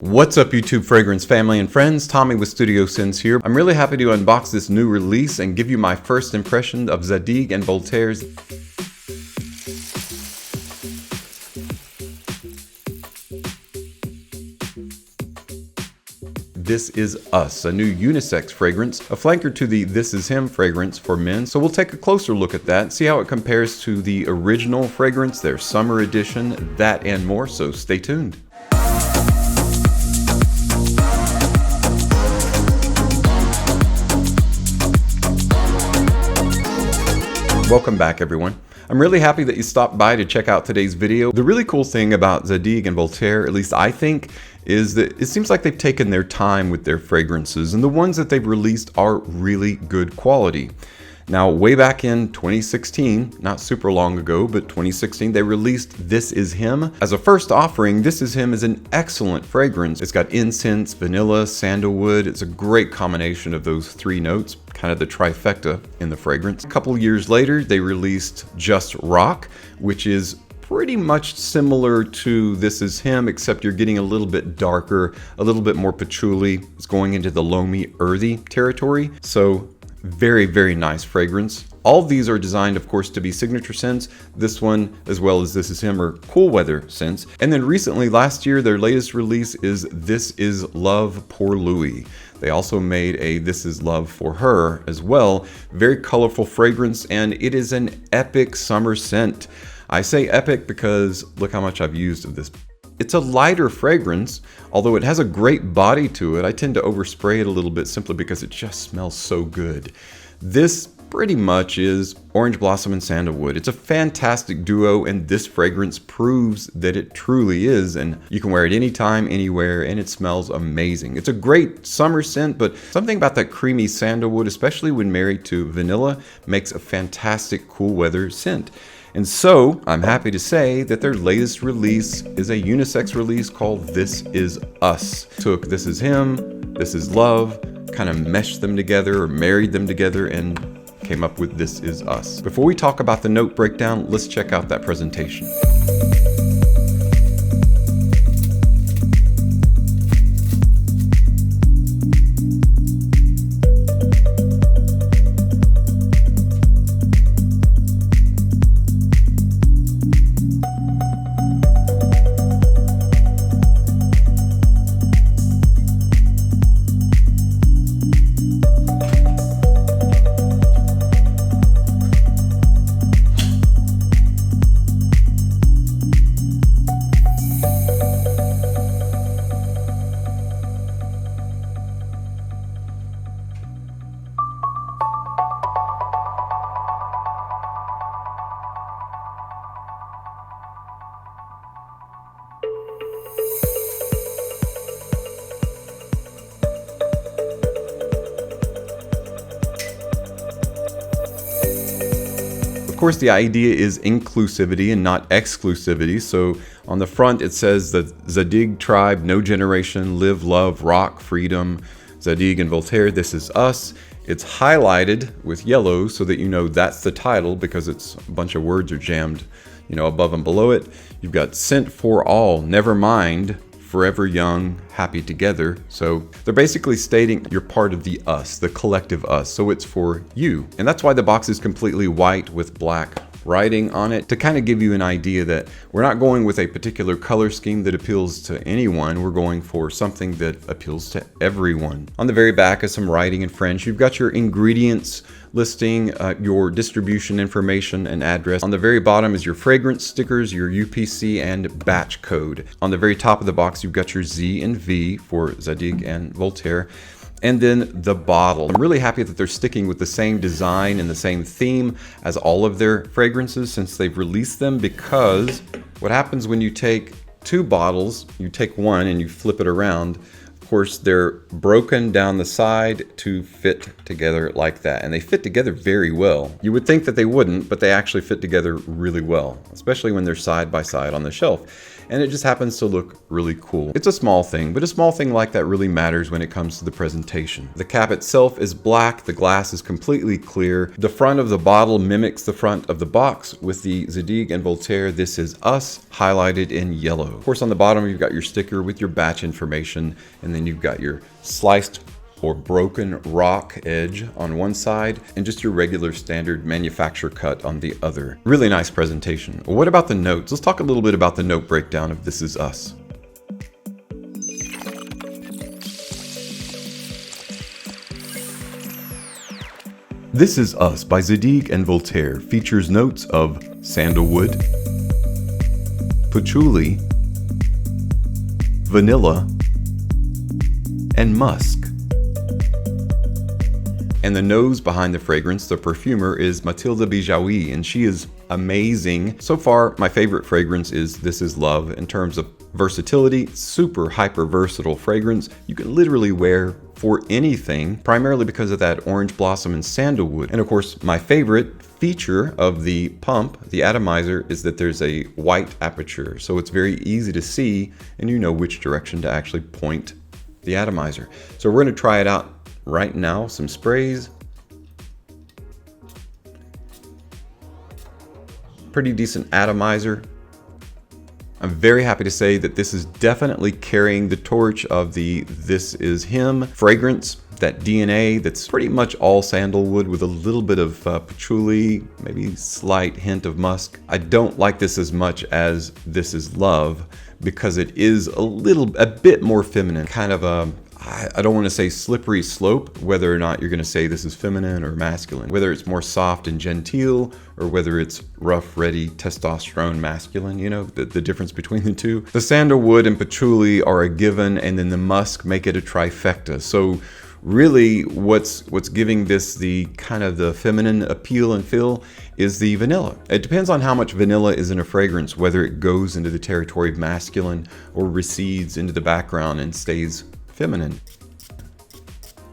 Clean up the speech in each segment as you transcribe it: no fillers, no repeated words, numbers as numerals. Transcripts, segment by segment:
What's up YouTube fragrance family and friends, Tommy with Studio Sins here. I'm really happy to unbox this new release and give you my first impression of Zadig and Voltaire's This Is Us, a new unisex fragrance, a flanker to the This Is Him fragrance for men. So we'll take a closer look at that, see how it compares to the original fragrance, their summer edition, that and more, so stay tuned. Welcome back everyone. I'm really happy that you stopped by to check out today's video. The really cool thing about Zadig and Voltaire, at least I think, is that it seems like they've taken their time with their fragrances, and the ones that they've released are really good quality. Now, way back in 2016, not super long ago, but 2016, they released This Is Him. As a first offering, This Is Him is an excellent fragrance. It's got incense, vanilla, sandalwood. It's a great combination of those three notes, kind of the trifecta in the fragrance. A couple years later, they released Just Rock, which is pretty much similar to This Is Him, except you're getting a little bit darker, a little bit more patchouli. It's going into the loamy, earthy territory. So very, very nice fragrance. All of these are designed, of course, to be signature scents. This one, as well as This Is Him, are cool weather scents. And then recently, last year, their latest release is This Is Love pour Louis. They also made a This Is Love for her as well. Very colorful fragrance, and it is an epic summer scent. I say epic because look how much I've used of this. It's a lighter fragrance, although it has a great body to it. I tend to overspray it a little bit simply because it just smells so good. This pretty much is orange blossom and sandalwood. It's a fantastic duo, and this fragrance proves that it truly is, and you can wear it anytime, anywhere, and it smells amazing. It's a great summer scent, but something about that creamy sandalwood, especially when married to vanilla, makes a fantastic cool weather scent. And so, I'm happy to say that their latest release is a unisex release called This Is Us. Took This Is Him, This Is Love, kind of meshed them together or married them together and came up with This Is Us. Before we talk about the note breakdown, let's check out that presentation. Of course, the idea is inclusivity and not exclusivity. So on the front, it says the Zadig tribe, no generation, live, love, rock, freedom. Zadig and Voltaire, This Is Us. It's highlighted with yellow so that you know that's the title because it's a bunch of words are jammed, above and below it. You've got Scent for All, Never Mind, Forever Young, Happy Together. So they're basically stating you're part of the us, the collective us. So it's for you. And that's why the box is completely white with black writing on it, to kind of give you an idea that we're not going with a particular color scheme that appeals to anyone. We're going for something that appeals to everyone. On the very back is some writing in French. You've got your ingredients listing, your distribution information and address. On the very bottom is your fragrance stickers, your UPC and batch code. On the very top of the box, you've got your Z and V for Zadig and Voltaire. And then the bottle. I'm really happy that they're sticking with the same design and the same theme as all of their fragrances since they've released them, because what happens when you take two bottles, you take one and you flip it around, of course they're broken down the side to fit together like that, and they fit together very well. You would think that they wouldn't, but they actually fit together really well, especially when they're side by side on the shelf. and it just happens to look really cool. It's a small thing, but a small thing like that really matters when it comes to the presentation. The cap itself is black, the glass is completely clear. The front of the bottle mimics the front of the box with the Zadig and Voltaire "This Is Us" highlighted in yellow. Of course, on the bottom you've got your sticker with your batch information, and then you've got your sliced or broken rock edge on one side and just your regular standard manufacturer cut on the other. Really nice presentation. What about the notes? Let's talk a little bit about the note breakdown of "This Is Us." "This Is Us" by Zadig and Voltaire features notes of sandalwood, patchouli, vanilla, and musk. And the nose behind the fragrance, the perfumer, is Mathilde Bijawi, and she is amazing. So far, my favorite fragrance is "This Is Love." In terms of versatility, super hyper versatile fragrance. You can literally wear for anything, primarily because of that orange blossom and sandalwood. And of course, my favorite feature of the pump, the atomizer, is that there's a white aperture. So it's very easy to see, and you know which direction to actually point the atomizer. So we're going to try it out right now. Some sprays. Pretty decent atomizer. I'm very happy to say that this is definitely carrying the torch of the "This Is Him" fragrance. That DNA that's pretty much all sandalwood with a little bit of patchouli, maybe slight hint of musk. I don't like this as much as "This Is Love" because it is a bit more feminine, kind of a, I don't want to say slippery slope, whether or not you're going to say this is feminine or masculine, whether it's more soft and genteel or whether it's rough, ready, testosterone masculine, you know, the difference between the two. The sandalwood and patchouli are a given, and then the musk make it a trifecta. So really what's giving this the kind of the feminine appeal and feel is the vanilla. It depends on how much vanilla is in a fragrance, whether it goes into the territory of masculine or recedes into the background and stays feminine.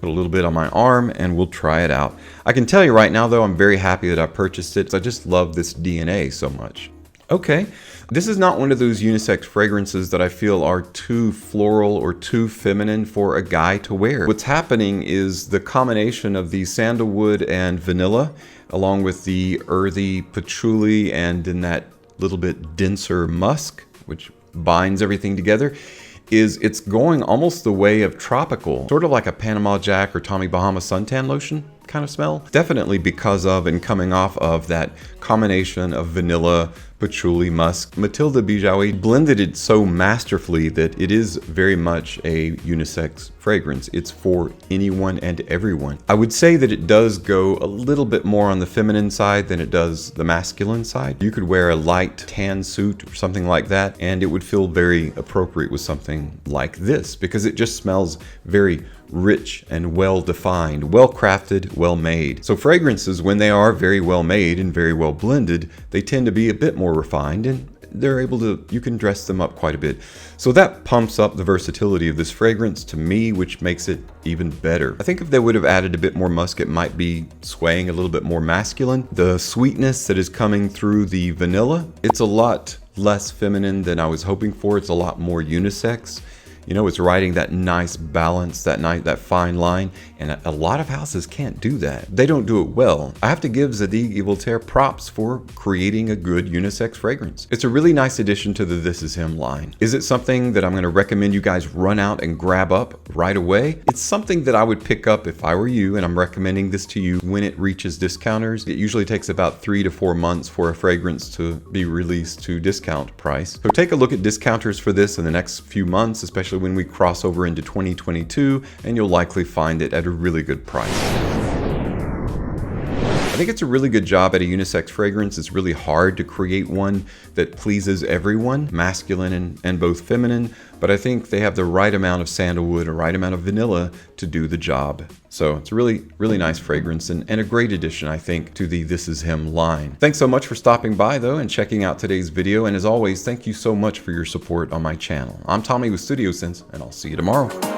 Put a little bit on my arm and we'll try it out. I can tell you right now though, I'm very happy that I purchased it. I just love this DNA so much. Okay, this is not one of those unisex fragrances that I feel are too floral or too feminine for a guy to wear. What's happening is the combination of the sandalwood and vanilla, along with the earthy patchouli and then that little bit denser musk, which binds everything together, it's going almost the way of tropical, sort of like a Panama Jack or Tommy Bahama suntan lotion kind of smell. Definitely because of and coming off of that combination of vanilla, patchouli, musk. Mathilde Bijawi blended it so masterfully that it is very much a unisex fragrance. It's for anyone and everyone. I would say that it does go a little bit more on the feminine side than it does the masculine side. You could wear a light tan suit or something like that, and it would feel very appropriate with something like this because it just smells very rich and well defined, well crafted, well made. So fragrances, when they are very well made and very well blended, they tend to be a bit more refined and they're able to, you can dress them up quite a bit. So that pumps up the versatility of this fragrance to me, which makes it even better. I think if they would have added a bit more musk, it might be swaying a little bit more masculine. The sweetness that is coming through the vanilla, it's a lot less feminine than I was hoping for. It's a lot more unisex. You know, it's riding that nice balance, that fine line, and a lot of houses can't do that. They don't do it well. I have to give Zadig Voltaire props for creating a good unisex fragrance. It's a really nice addition to the "This Is Him" line. Is it something that I'm going to recommend you guys run out and grab up right away? It's something that I would pick up if I were you, and I'm recommending this to you when it reaches discounters. It usually takes about 3 to 4 months for a fragrance to be released to discount price. So take a look at discounters for this in the next few months, especially when we cross over into 2022, and you'll likely find it at a really good price. I think it's a really good job at a unisex fragrance. It's really hard to create one that pleases everyone, masculine and both feminine, but I think they have the right amount of sandalwood, a right amount of vanilla to do the job. So it's a really, really nice fragrance and a great addition, I think, to the "This Is Him" line. Thanks so much for stopping by though and checking out today's video. And as always, thank you so much for your support on my channel. I'm Tommy with Studio Sense, and I'll see you tomorrow.